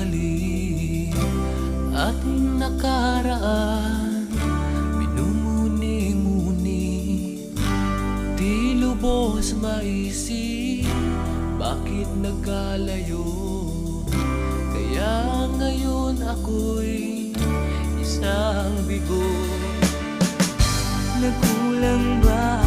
sakali. Ating nakaraan minumuni-muni, di lubos maisip bakit nagkalayo. Kaya ngayon ako'y isang bigo. Nagkulang ba